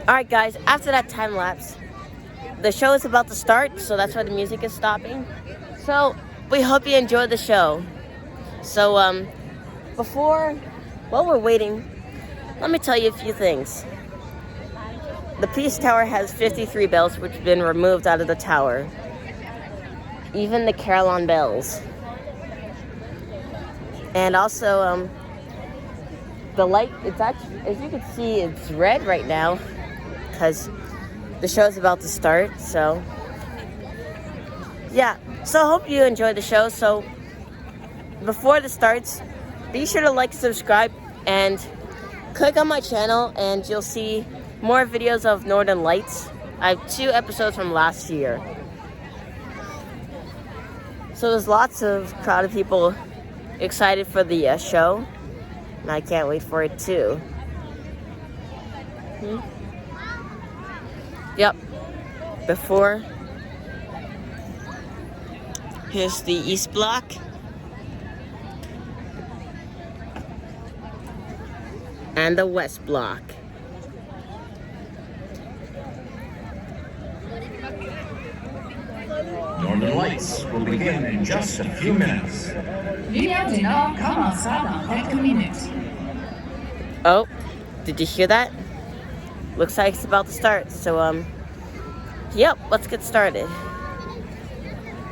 Alright guys, after that time lapse, the show is about to start, so that's why the music is stopping. So, we hope you enjoyed the show. So, while we're waiting, let me tell you a few things. The Peace Tower has 53 bells which have been removed out of the tower. Even the Carillon bells. And also, the light, it's actually, as you can see, it's red right now because the show is about to start. So, yeah. So, I hope you enjoyed the show. So, before this starts, be sure to like and subscribe and click on my channel and you'll see more videos of Northern Lights. I have 2 episodes from last year. So there's lots of crowd of people excited for the show. And I can't wait for it too. Yep. Here's the East Block. And the West Block. Northern Lights will begin in just a few minutes. Lumière du Nord commencera dans quelques minutes. Oh, did you hear that? Looks like it's about to start. So, yep, let's get started.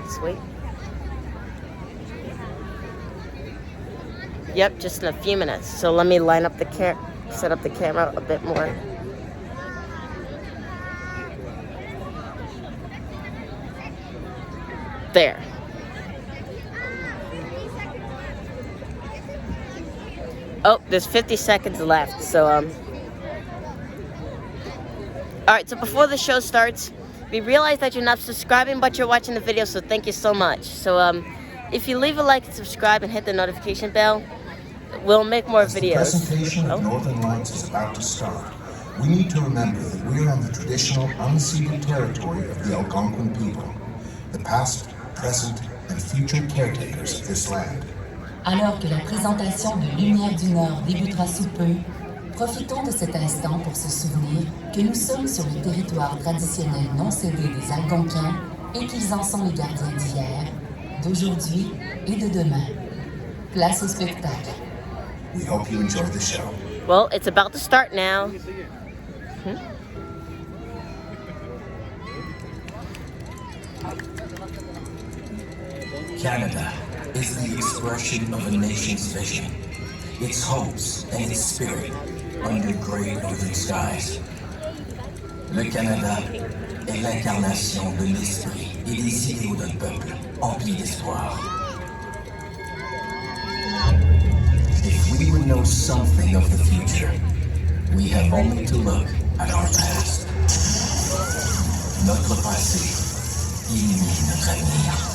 Sweet. Yep, just in a few minutes. So let me line up set up the camera a bit more. There. Oh, there's 50 seconds left. So, alright, so before the show starts, we realize that you're not subscribing, but you're watching the video, so thank you so much. So, if you leave a like and subscribe and hit the notification bell, we'll make more videos. The presentation of Northern Lights is about to start. We need to remember that we are on the traditional unceded territory of the Algonquin people, the past, present, and future caretakers of this land. Alors que la présentation de Lumière du Nord débutera sous peu, profitons de cet instant pour se souvenir que nous sommes sur le territoire traditionnel non cédé des Algonquins et qu'ils en sont les gardiens d'hier, d'aujourd'hui et de demain. Place au spectacle. We hope you enjoy the show. Well, it's about to start now. Canada is the expression of a nation's vision, its hopes and its spirit under gray northern skies. Le Canada est l'incarnation de l'esprit et des idéaux d'un peuple empli d'espoir. If we would know something of the future, we have only to look at our past. Notre passé illumine notre avenir.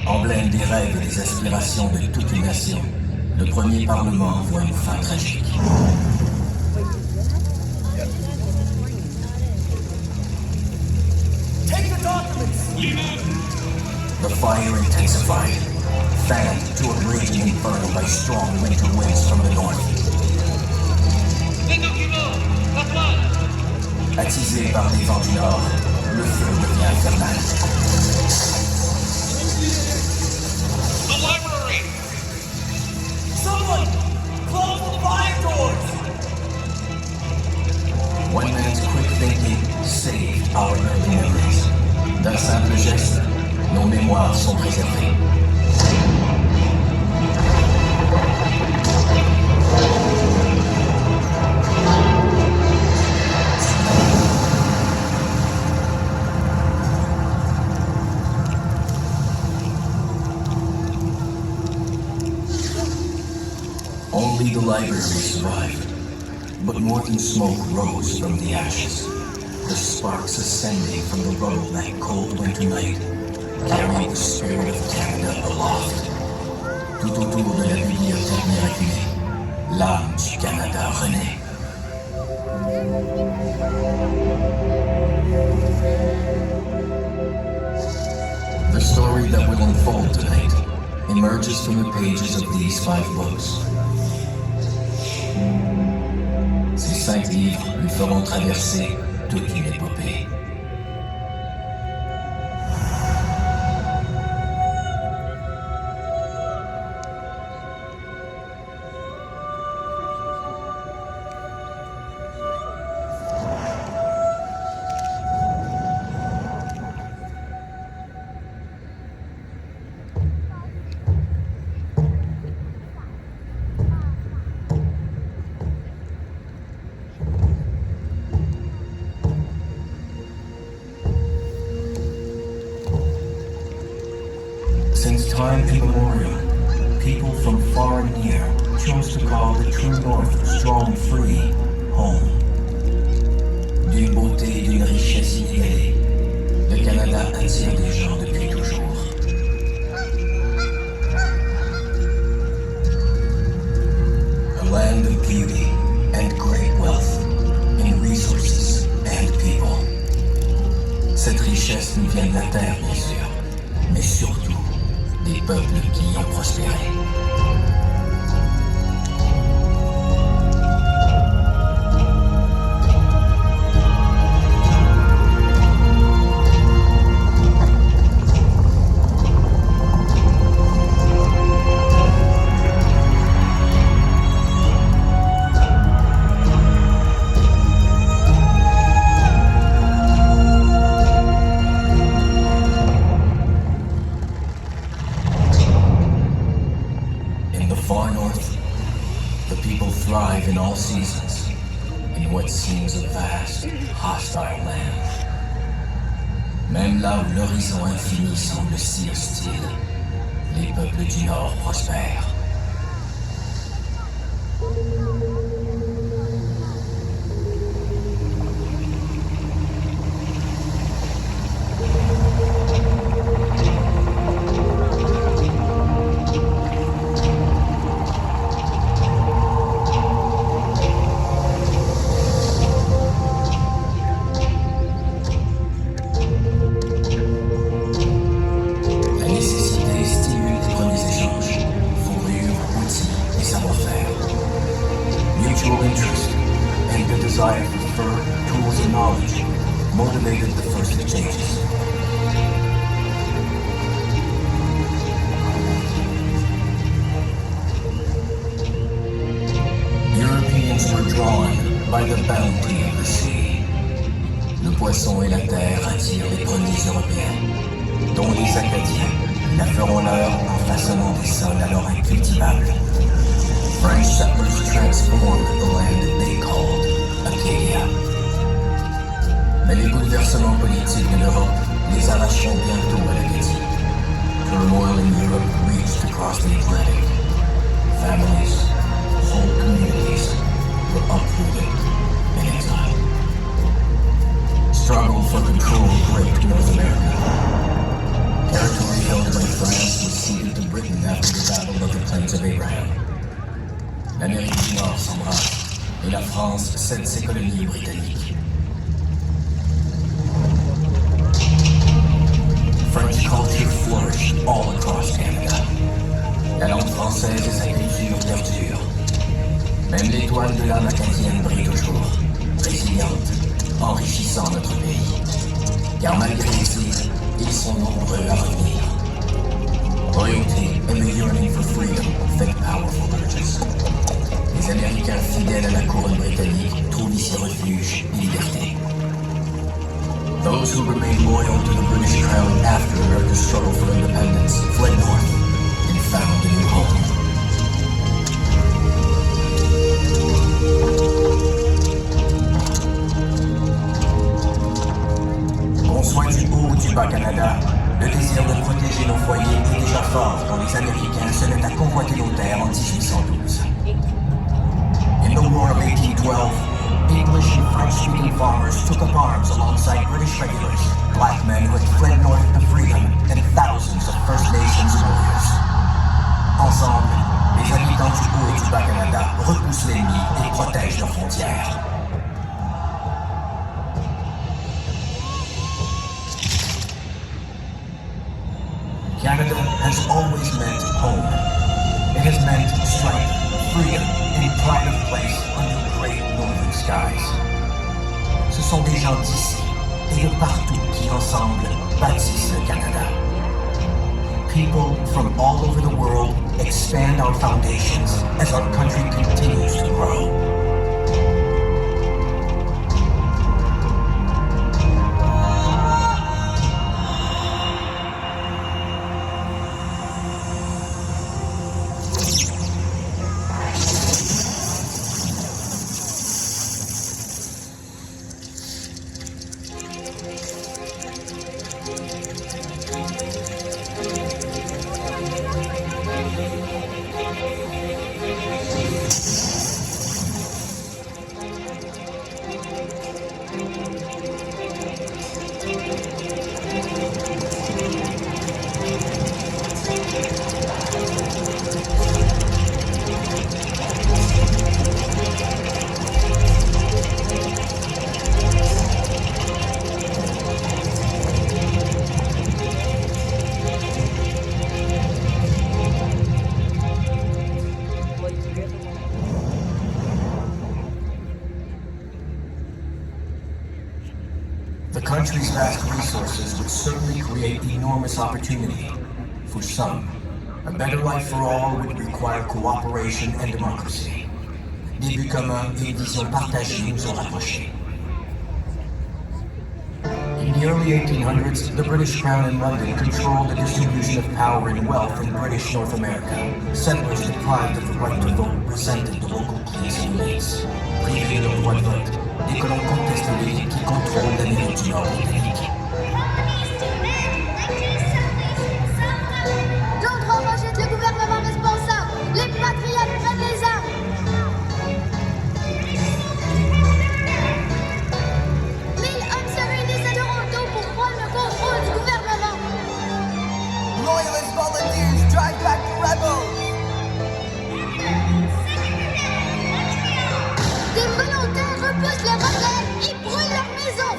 Emblème des rêves et des aspirations de toute une nation, le premier Parlement voit une fin tragique. Take the documents! The fire intensified, fanned to a raging inferno by strong winter winds from the north. Attisé par les vents du nord, le feu devient infernal. The library! Someone! Close the fire doors! One man's quick thinking saved our early memories. D'un simple geste, nos mémoires sont préservées. Only the library survived. But more than smoke rose from the ashes. The sparks ascending from the rubble that cold winter night carried the spirit of Canada aloft. Tout autour de la bibliothèque miraculée, l'âme du Canada renaît. The story that will unfold tonight emerges from the pages of these 5 books. Ces 5 livres lui feront traverser toute une épopée. Since time immemorial, people from far and near chose to call the true North strong, free, home. D'une beauté et d'une richesse inégalée, le Canada attire des gens depuis toujours. A land of beauty and great wealth in resources and people. Cette richesse nous vient de la terre, bien sûr, mais surtout des peuples qui y ont prospéré. Far north, the people thrive in all seasons, in what seems a vast, hostile land. Même là où l'horizon infini semble si hostile, les peuples du Nord prospèrent. Interest and the desire for fur, tools, and knowledge motivated the first exchanges. Europeans were drawn by the bounty of the sea. Le poisson et la terre attirent les premiers Européens, dont les Acadiens la feront leur en façonnant des sols alors incultivables. French settlers transformed the land they called Acadia. Mais les bouleversements politiques de l'Europe les arracheront bientôt à l'Acadie. Turmoil in Europe reached across the Atlantic. Families, whole communities were uprooted in exile. Struggle for control gripped North America. Territory held by France was ceded to Britain after the Battle of the Plains of Abraham. L'Amérique du Nord s'embrasse et la France cède ses colonies britanniques. French culture flourished all across Canada. La langue française et sa culture perdurent. Même l'étoile de l'âme acadienne brille toujours, résiliente, enrichissant notre pays. Car malgré l'exil, ils sont nombreux à revenir. Loyalty and the yearning for freedom think powerful urges. Les Américains fidèles à la couronne britannique trouvent ici refuge et liberté. Those who remained loyal to the British crown after America's struggle for independence fled north and found a new home. Qu'on soit du haut ou du bas Canada, le désir de protéger nos foyers est déjà fort quand les Américains se mettent à convoiter nos terres en 1812. 1912, English and French-speaking farmers took up arms alongside British regulars, black men who had fled north to freedom, and thousands of First Nations warriors. Ensemble, les habitants du Haut et du Bas-Canada repoussent l'ennemi et protègent leurs frontières. Canada has always meant home. It has meant strength, freedom, and pride of place under great northern skies. Ce sont des gens d'ici et de partout qui, ensemble, bâtissent le Canada. People from all over the world expand our foundations as our country continues to grow. The country's vast resources would certainly create enormous opportunity. For some, a better life for all would require cooperation and democracy. Des buts communs et une vision partagée nous ont rapprochés. In the early 1800s, the British Crown in London controlled the distribution of power and wealth in British North America. Settlers deprived of the right to vote resented the local cliques and elites. Privés de leur droit de vote, les colons contestent l'élite qui contrôle l'Amérique du Nord britannique. L'endroit rejette le gouvernement responsable. Les patriotes prennent les armes. Mille hommes se réunissent à Toronto pour prendre le contrôle du gouvernement. Loyalist volunteers drive back the rebels. Des volontaires repoussent les rebelles. Ils brûlent leurs maisons.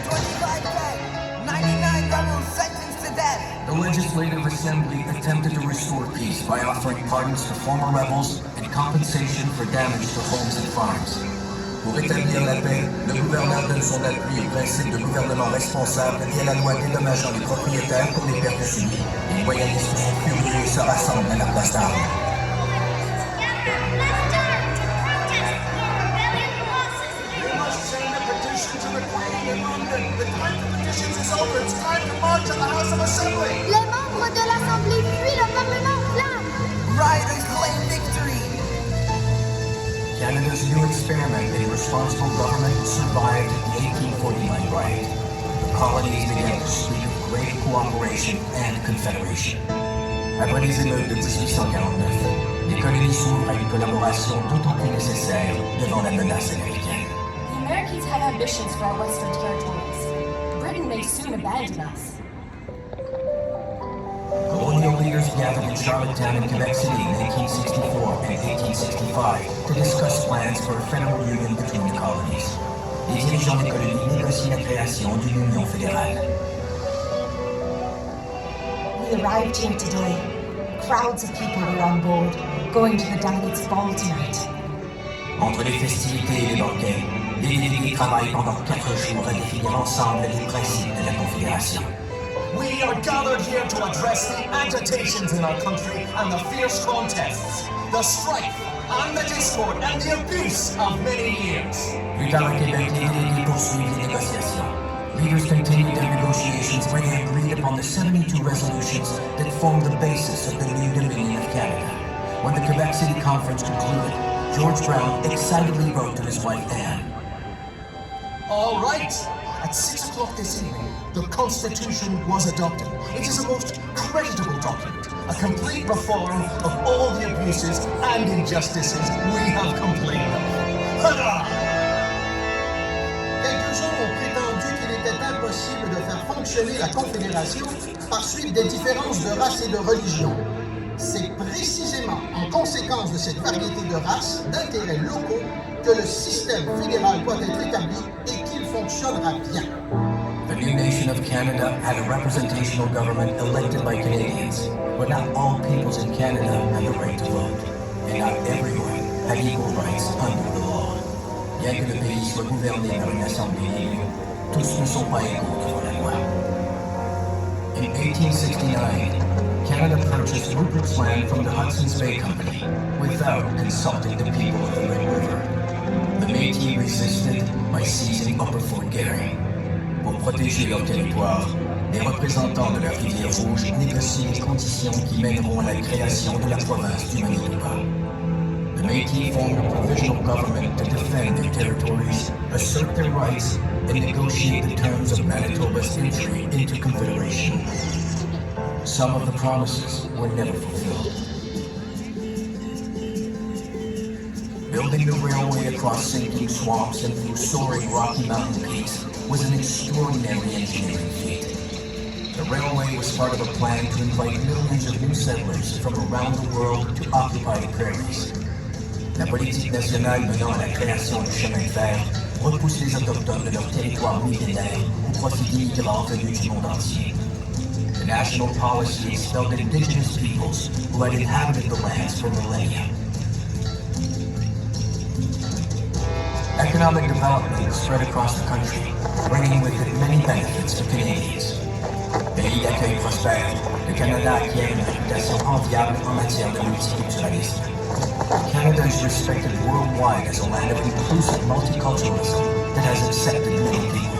325 dead. 99 rebels sentenced to death. The Legislative Assembly attempted to restore peace by offering pardons to former rebels and compensation for damage to homes and farms. Pour rétablir la paix, le gouverneur donne son appui au principe de gouvernement responsable et à la loi dédommageant les propriétaires pour les pertes subies. Les loyalistes sont furieux et se rassemblent à la place d'armes. Les membres de l'Assemblée fuient le Parlement en flammes. Rioters claim victory. Canada's new experiment in responsible government survived the 1849 riot. The colonies began to speak of great cooperation and confederation. Après les émeutes de 1849, les colonies s'ouvrent à une collaboration d'autant plus nécessaire devant la menace américaine. The Americans have ambitions for our western territories. Britain may soon abandon us. Colonial leaders gathered in Charlottetown and Quebec City in 1864 and 1865 to discuss plans for a federal union between the colonies. Les dirigeants des colonies négocient la création d'une union fédérale. We arrived here today. Crowds of people were on board, going to the delegates' ball tonight. Entre les festivités et les banquets, les délégués travaillent pendant 4 jours à définir ensemble les principes de la Confédération. We are gathered here to address the agitations in our country and the fierce contests, the strife and the discord and the abuse of many years. Plus tard à Québec, les délégués poursuivent les négociations. Leaders continued their negotiations where they agreed upon the 72 resolutions that formed the basis of the new Dominion of Canada. When the Quebec City Conference concluded, George Brown excitedly wrote to his wife Anne. All right. At 6 o'clock this evening, the Constitution was adopted. It is a most creditable document, a complete reform of all the abuses and injustices we have complained of. Hurrah! Quelques-uns ont prétendu qu'il était impossible de faire fonctionner la Confédération par suite des différences de race et de religion. C'est précisément en conséquence de cette variété de races, d'intérêts locaux, que le système fédéral doit être établi et qu'il fonctionnera bien. The new nation of Canada had a representational government elected by Canadians, but not all peoples in Canada had the right to vote, and not everyone had equal rights under the law. Bien que le pays soit gouverné par une assemblée élue, tous ne sont pas égaux devant la loi. In 1869, Canada purchased Rupert's Land from the Hudson's Bay Company without consulting the people of the Red River. The Métis resisted by seizing Upper Fort Garry. Pour protéger leur territoire, les représentants de la rivière Rouge négocient les conditions qui mèneront à la création de la province du Manitoba. The Métis formed a provisional government to defend their territories, assert their rights, and negotiate the terms of Manitoba's entry into Confederation. Some of the promises were never fulfilled. Building the railway across sinking swamps and through soaring Rocky Mountain peaks was an extraordinary engineering feat. The railway was part of a plan to invite millions of new settlers from around the world to occupy the prairies. La politique nationale menant à la création du chemin de fer repousse les Autochtones de leur territoire millénaire au profit d'immigrants venus du monde entier. The national policy expelled indigenous peoples who had inhabited the lands for millennia. Economic development spread across the country, bringing with it many benefits to Canadians. Pays d'accueil prospère, le Canada acquiert une réputation enviable en matière de multiculturalisme. Canada is respected worldwide as a land of inclusive multiculturalism that has accepted many people.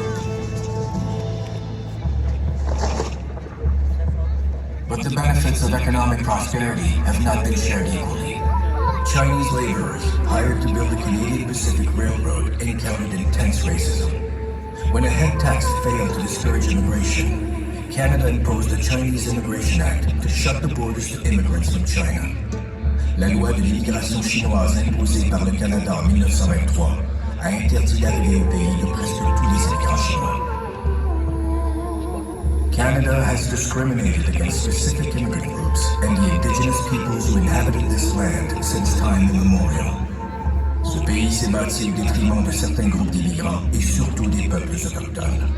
But the benefits of economic prosperity have not been shared equally. Chinese laborers hired to build the Canadian Pacific Railroad encountered intense racism. When a head tax failed to discourage immigration, Canada imposed the Chinese Immigration Act to shut the borders to immigrants from China. La loi de l'immigration chinoise imposée par le Canada en 1923 a interdit l'arrivée au pays de presque tous les immigrants chinois. Canada has discriminated against specific immigrant groups and the indigenous peoples who inhabited this land since time immemorial. Ce pays s'est bâti au détriment de certains groupes d'immigrants et surtout des peuples autochtones.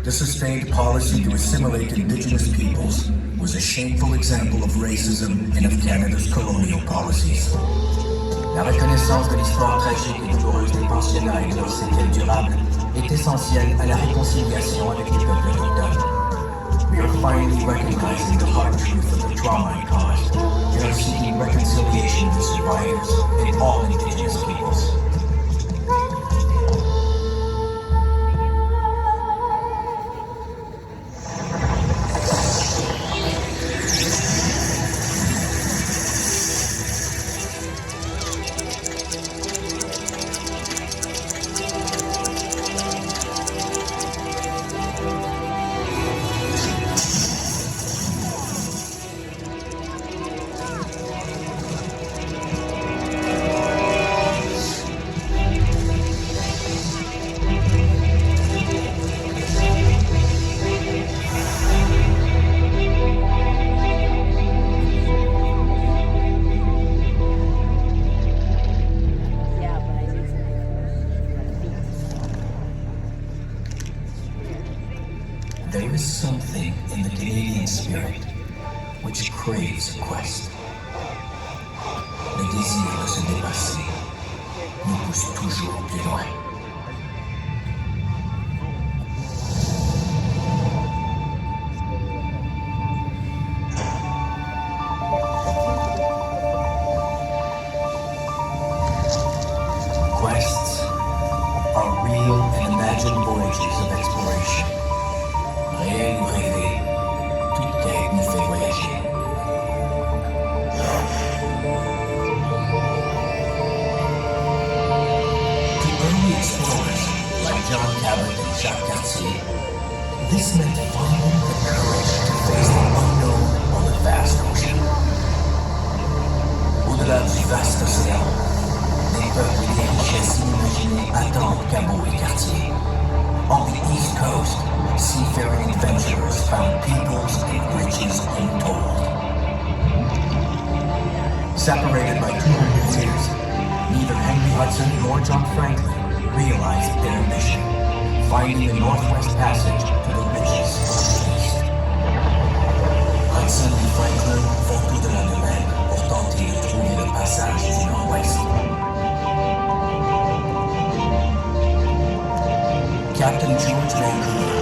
The sustained policy to assimilate indigenous peoples was a shameful example of racism and of Canada's colonial policies. La reconnaissance de l'histoire tragique et douloureuse des pensionnats et de leurs séquelles durables est essentielle à la réconciliation avec les peuples autochtones. We are finally recognizing the hard truth of the trauma it caused. We are seeking reconciliation with survivors and all indigenous peoples. There is something in the Canadian spirit which craves a quest. Le désir de se dépasser nous pousse toujours plus loin. Quests are real and imagined voyages of exploration. Réel ou rêvé, toute quête nous fait voyager. To early Separated by 200 years, neither Henry Hudson nor John Franklin realized their mission, finding the Northwest Passage to the riches of the East. Hudson et Franklin font tout de la même pour tenter de trouver le passage du Nord-Ouest. Captain George Vancouver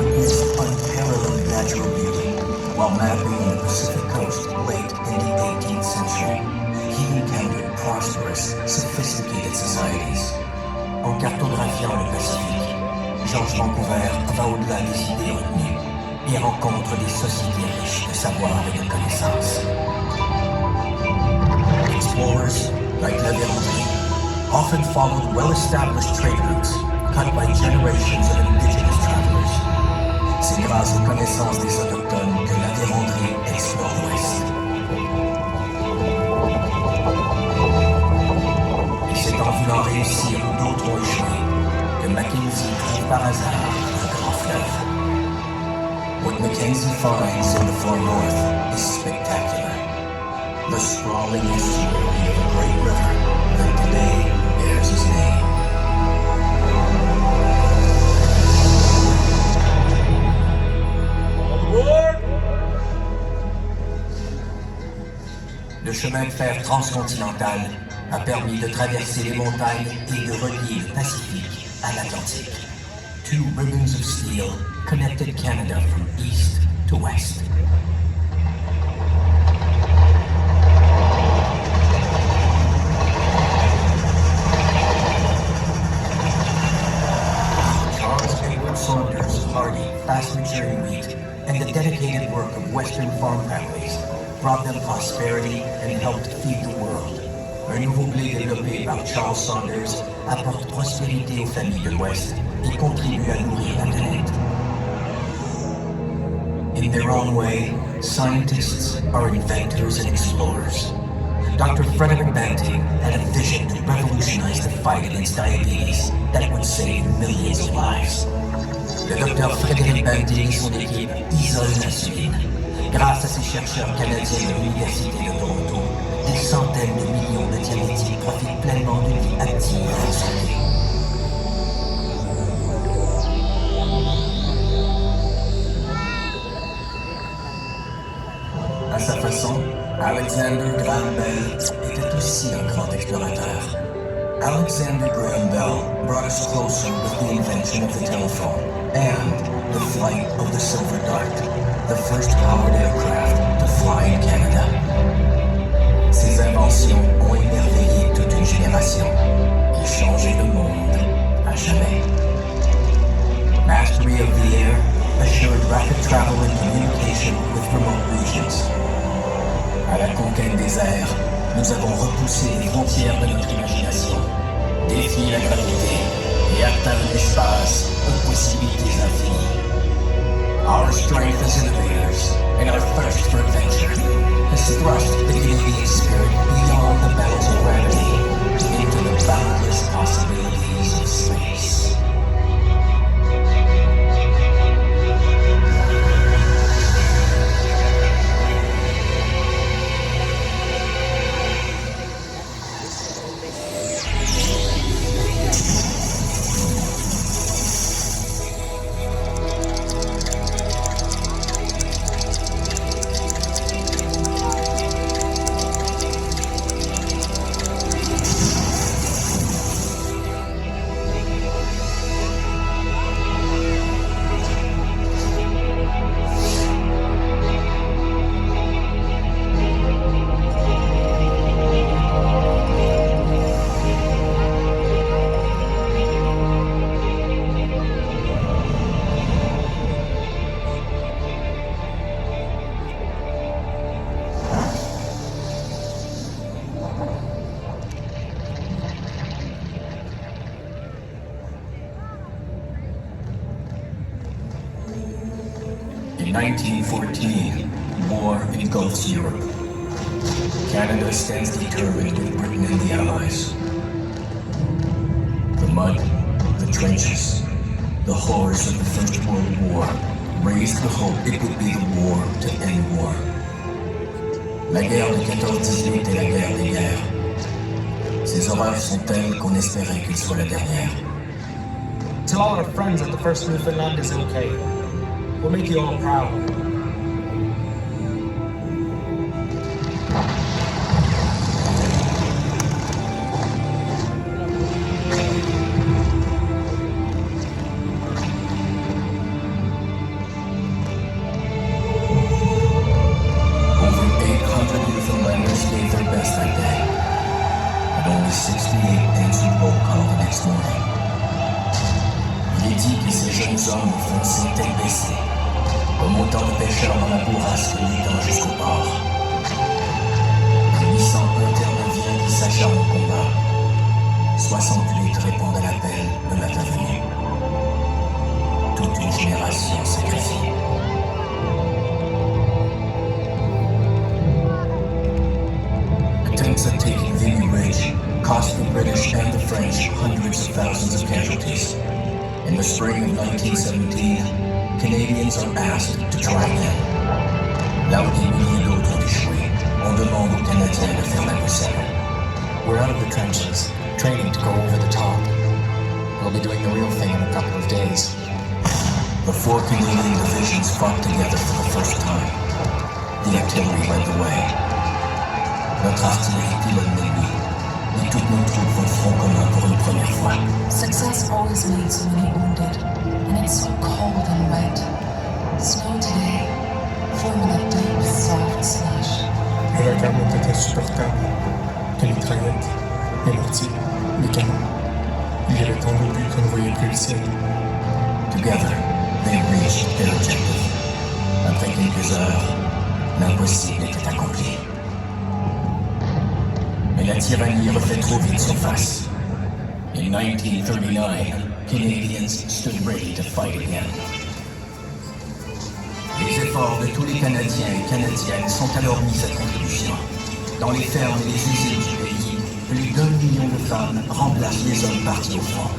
witnessed unparalleled natural beauty while mapping on the Pacific coast late in the 18th century. He encountered prosperous, sophisticated societies. En cartographiant le Pacifique, George Vancouver va au-delà des idées retenues et rencontre des sociétés riches de savoir et de connaissances. Explorers, like La Vérendrye, often followed well-established trade routes cut by generations of indigenous travelers. C'est grâce aux connaissances des autochtones que La Vérendrye explore l'Ouest. Et c'est en voulant réussir où d'autres ont échoué que Mackenzie trouve par hasard un grand fleuve. What Mackenzie finds in the far north is spectacular. The sprawling estuary of a great river that today bears his name. Le chemin de fer transcontinental a permis de traverser les montagnes et de relier le Pacifique à l'Atlantique. Two ribbons of steel connected Canada from east to west. Charles Edward Saunders' hardy, fast-maturing wheat and the dedicated work of Western farm families brought them prosperity and helped feed the world. Un nouveau blé développé par Charles Saunders apporte prospérité aux familles de l'Ouest et contribue à nourrir la planète. In their own way, scientists are inventors and explorers. Dr. Frederick Banting had a vision to revolutionize the fight against diabetes that would save millions of lives. Le docteur Frederick Banting et son équipe isolent l'insuline. Grâce à ces chercheurs canadiens de l'Université de Toronto, des centaines de millions de diabétiques profitent pleinement d'une vie active et en santé. À sa façon, Alexander Graham Bell était aussi un grand explorateur. Alexander Graham Bell brought us closer with the invention of the telephone and the flight of the Silver Dart, the first powered aircraft to fly in Canada. Ces inventions ont émerveillé toute une génération et changé le monde à jamais. Mastery of the air assured rapid travel and communication with remote regions. À la conquête des airs, nous avons repoussé les frontières de notre imagination, défié la gravité et atteint l'espace aux possibilités infinies. Our strength as innovators and our thirst for adventure has thrust the Canadian spirit beyond the bounds of gravity into the boundless possibilities of space. In 1914, war engulfs Europe. Canada stands determined with Britain and the Allies. The mud, the trenches, the horrors of the First World War raised the hope it would be the war to end war. La guerre de 14-18 est la guerre des guerres. Ces horreurs sont telles qu'on espérait qu'elles soient la dernière. Tell all our friends that the first Newfoundland is okay. We'll make you all proud. Over 800 Newfoundlanders gave their best that day, but only 68 answered roll call the next morning. Il est dit que ces jeunes hommes foncé tête baissée, comme autant de pêcheurs dans la bourrasque luttant jusqu'au port. 801 Terre-Neuviens qui s'acharnent au combat. 68 répondent à l'appel le matin venu. Toute une génération sacrifiée. Attempts at taking Vimy Ridge cost the British and the French hundreds of thousands of casualties. In the spring of 1917, Canadians are asked to try again. Là où des milliers d'autres ont échoué, on demande aux Canadiens de faire la vaisselle. We're out of the trenches, training to go over the top. We'll be doing the real thing in a couple of days. The 4 Canadian divisions fought together for the first time. The artillery led the way. Notre artillerie pilote l'ennemi, et toutes nos troupes vont front commun pour une première fois. Success always means so many wounded, and it's so cold and wet. Snow today, forming a deep, soft slush. Le vacarme était insupportable. Les mitraillettes, les mortiers, les canons. Il y avait tant d'obus qu'on ne voyait plus le ciel. Together, they reached their objective. Après quelques heures, l'impossible était accompli. Mais la tyrannie refait trop vite surface. In 1939, Canadians stood ready to fight again. Les efforts de tous les Canadiens et Canadiennes sont alors mis à contribution. Dans les fermes et les usines du pays, plus d'1 million de femmes remplacent les hommes partis au front.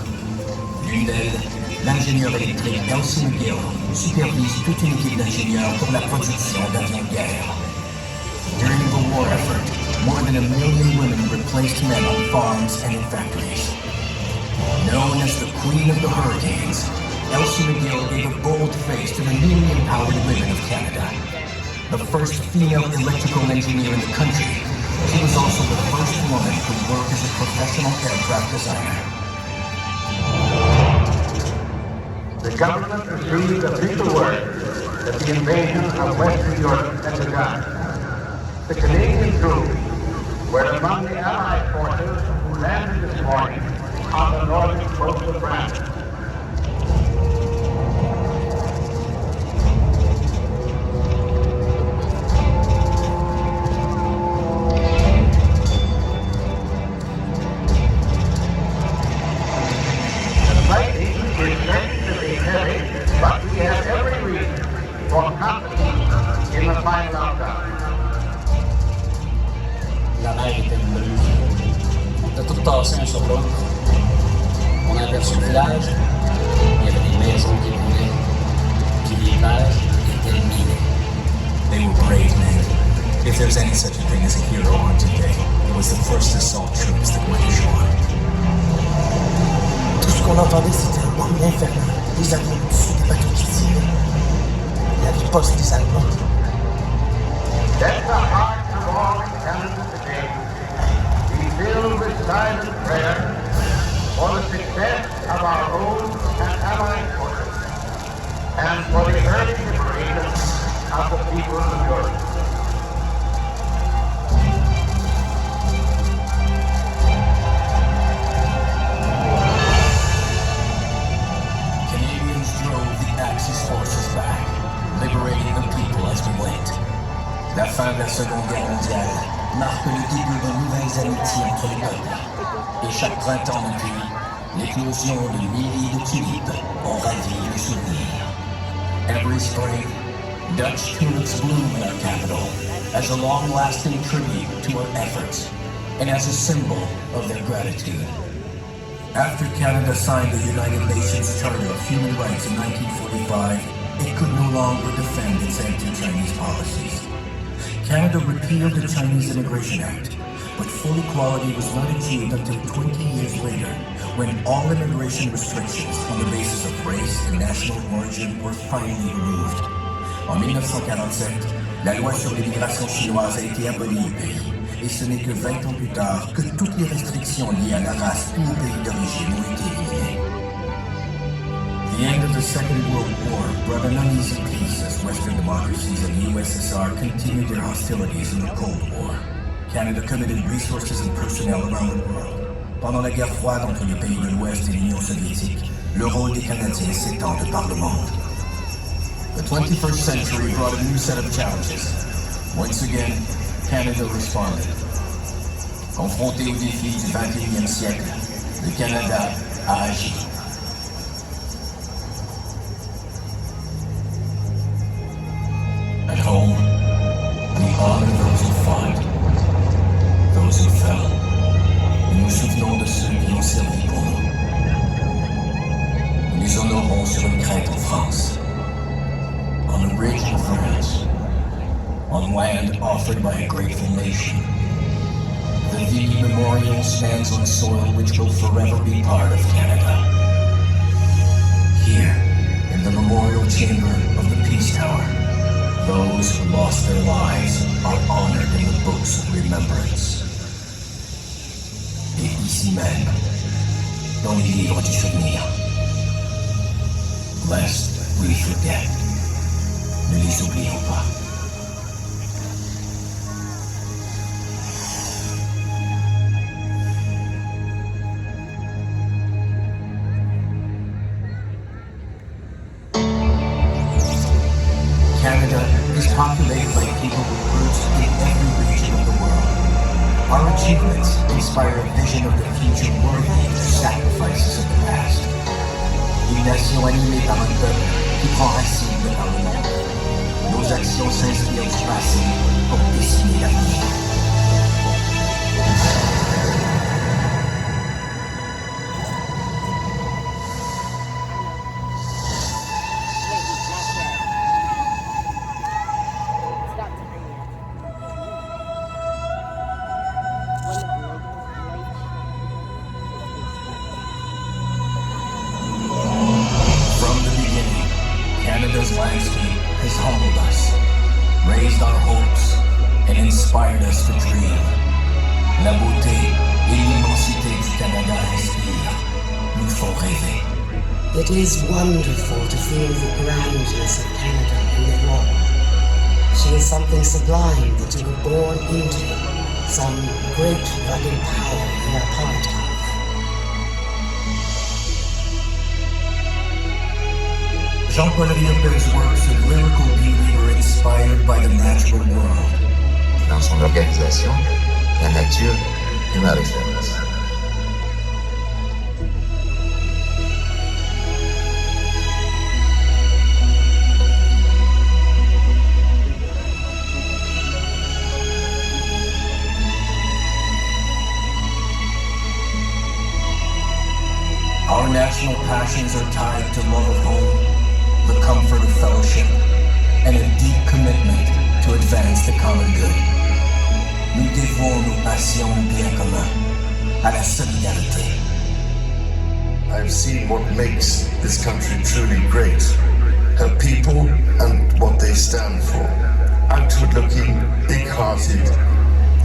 L'une d'elles, l'ingénieur électrique Elsie McGill, supervise toute une équipe d'ingénieurs pour la production d'avions de guerre. During the war effort, more than 1 million women replaced men on farms and in factories. Known as the Queen of the Hurricanes, Elsie McGill gave a bold face to the newly empowered women of Canada. The first female electrical engineer in the country, she was also the first woman to work as a professional aircraft designer. The government received official word that the invasion of Western Europe had begun. The Canadian troops were among the Allied forces who landed this morning on the northern coast of France. The fighting is certain to be heavy, but we have every reason for confidence in the final outcome. La mer était bleue. On était tous tassés un sur l'autre. On a aperçu le village. Il y avait des maisons qui brûlaient. Puis les plages étaient minées. They were brave men. If there's any such a thing as a hero on today, it was the first assault troops that went ashore. Tout ce qu'on entendait, c'était un bruit infernal. Des avions au-dessus des bateaux qui tiraient. Il y avait le poste des Allemands. Let the hearts of all in Canada today be filled with silent prayer for the success of our own and allied forces, and for the early liberation of the people of Europe. Canadians drove the Axis forces back, liberating the people as we went. La fin de la Seconde Guerre mondiale marque le début de nouvelles amitiés entre les peuples. Et chaque printemps depuis, l'éclosion de milliers de tulipes ont ravi le souvenir. Every spring, Dutch tulips bloom in our capital as a long-lasting tribute to our efforts and as a symbol of their gratitude. After Canada signed the United Nations Charter of Human Rights in 1945, it could no longer defend its anti-Chinese policies. Canada repealed the Chinese Immigration Act, but full equality was not achieved until 20 years later, when all immigration restrictions on the basis of race and national origin were finally removed. En 1947, la loi sur l'immigration chinoise a été abolie au pays, et ce n'est que 20 ans plus tard que toutes les restrictions liées à la race ou au pays d'origine ont été éliminées. The end of the Second World War brought an uneasy peace as Western democracies and the USSR continued their hostilities in the Cold War. Canada committed resources and personnel around the world. Pendant la guerre froide entre les pays de l'Ouest et l'Union soviétique, le rôle des Canadiens s'étend de par le monde. The 21st century brought a new set of challenges. Once again, Canada responded. Confronté aux défis du 21e siècle, le Canada a agi. At home, we honor those who fought, those who fell, et nous souvenons de ceux qui ont servi pour nous. Nous les honorons sur une crête en France, on a bridge in France, on land offered by a grateful nation. The V Memorial stands on soil which will forever be part of Canada. Here, in the memorial chamber of the Peace Tower, those who lost their lives are honored in the books of remembrance. Et ici même, dans les livres du souvenir, lest we forget, ne les oublions pas. Canada is populated by people with roots in every region of the world. Our achievements inspire a vision of the future worthy of the sacrifices of the past. Une nation animée par un peuple qui prend racine par le monde. Nos actions s'inspirent du passé pour dessiner l'avenir. Canada's landscape has humbled us, raised our hopes, and inspired us to dream. La beauté et l'immensité du Canada inspirent, nous font rêver. It is wonderful to feel the grandness of Canada in it all. She is something sublime that you were born into, some great rugged power you are part of. Jean-Paul Riopel's works of lyrical beauty were inspired by the natural world. Dans son organisation, la nature est ma référence. Our national passions are tied to love of home, the comfort of fellowship, and a deep commitment to advance the common good. Nous dévouons nos passions bien communs à la solidarité. I've seen what makes this country truly great, her people and what they stand for, outward-looking, big-hearted,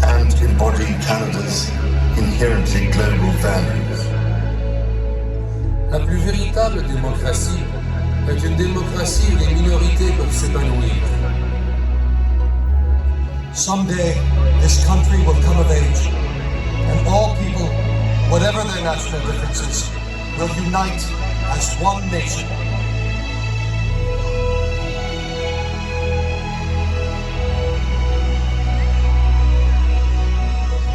and embodying Canada's inherently global values. La plus véritable démocratie est une démocratie où les minorités peuvent s'épanouir. Someday, this country will come of age, and all people, whatever their national differences, will unite as one nation.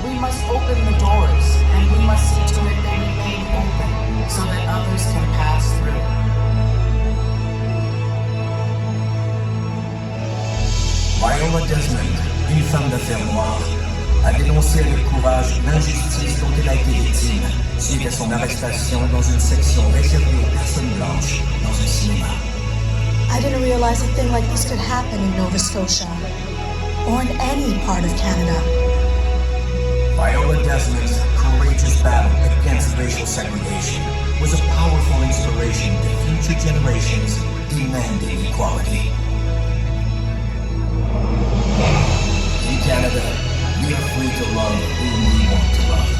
We must open the doors, and we must see to it they remain open, so that others can pass through. Viola Desmond, une femme d'affaires noire, a dénoncé avec courage l'injustice dont elle a été victime suite à son arrestation dans une section réservée aux personnes blanches dans un cinéma. I didn't realize a thing like this could happen in Nova Scotia. or in any part of Canada. Viola Desmond's courageous battle against racial segregation was a powerful inspiration to future generations demanding equality. In Canada, we are free to love whom we want to love.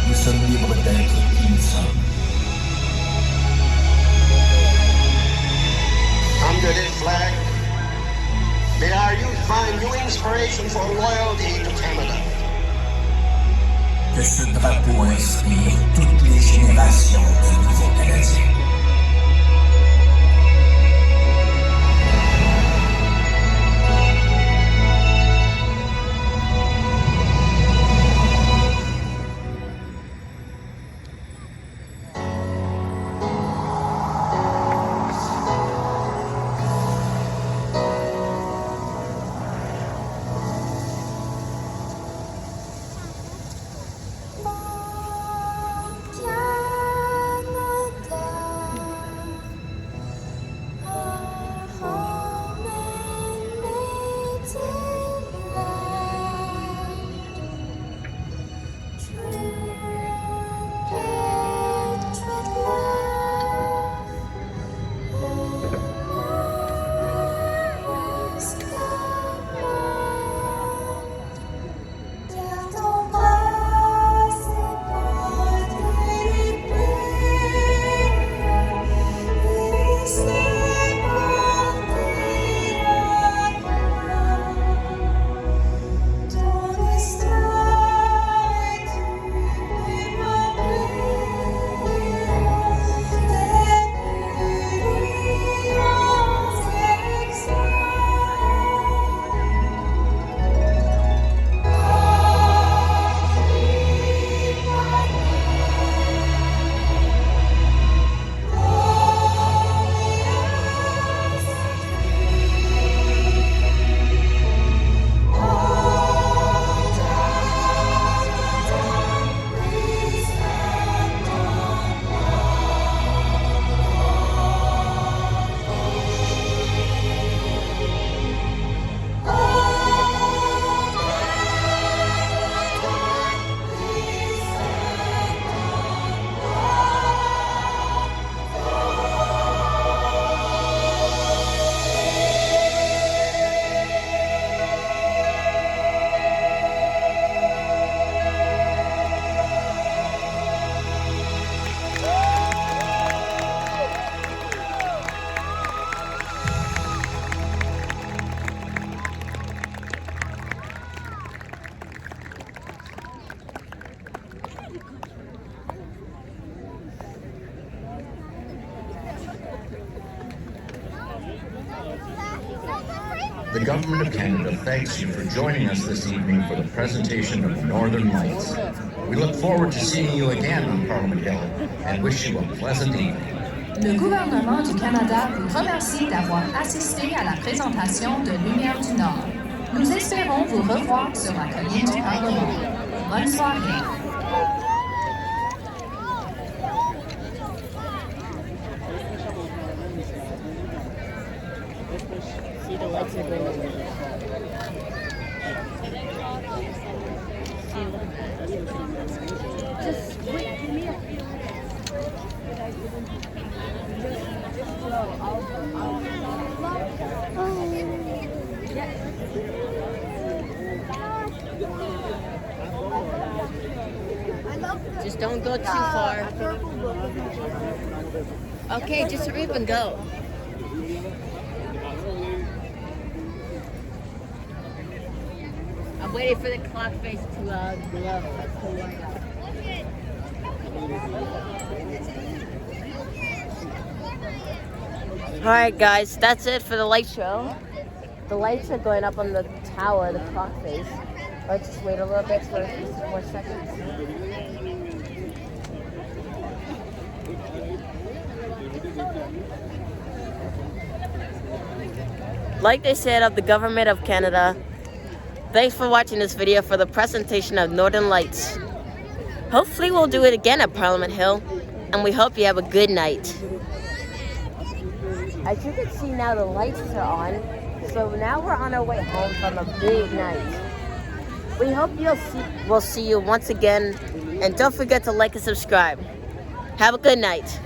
Nous sommes libres d'être qui nous sommes. Under this flag, may our youth find new inspiration for loyalty to Canada. Que ce drapeau inspire toutes les générations de nouveaux Canadiens. The Government of Canada thanks you for joining us this evening for the presentation of Northern Lights. We look forward to seeing you again on Parliament Hill and wish you a pleasant evening. Le gouvernement du Canada vous remercie d'avoir assisté à la présentation de Lumière du Nord. Nous espérons vous revoir sur la colline du Parlement. Bonne soirée. See the lights are going over. Just wait for me. Just don't go too far. Okay, just hurry up and go. I'm waiting for the clock face to go up. Alright guys, that's it for the light show. The lights are going up on the tower, the clock face. Let's just wait a little bit for a few more seconds. Like they said of the Government of Canada, thanks for watching this video for the presentation of Northern Lights. Hopefully we'll do it again at Parliament Hill, and we hope you have a good night. As you can see now, the lights are on, So now we're on our way home from a big night. We hope we'll see you once again. And don't forget to like and subscribe. Have a good night.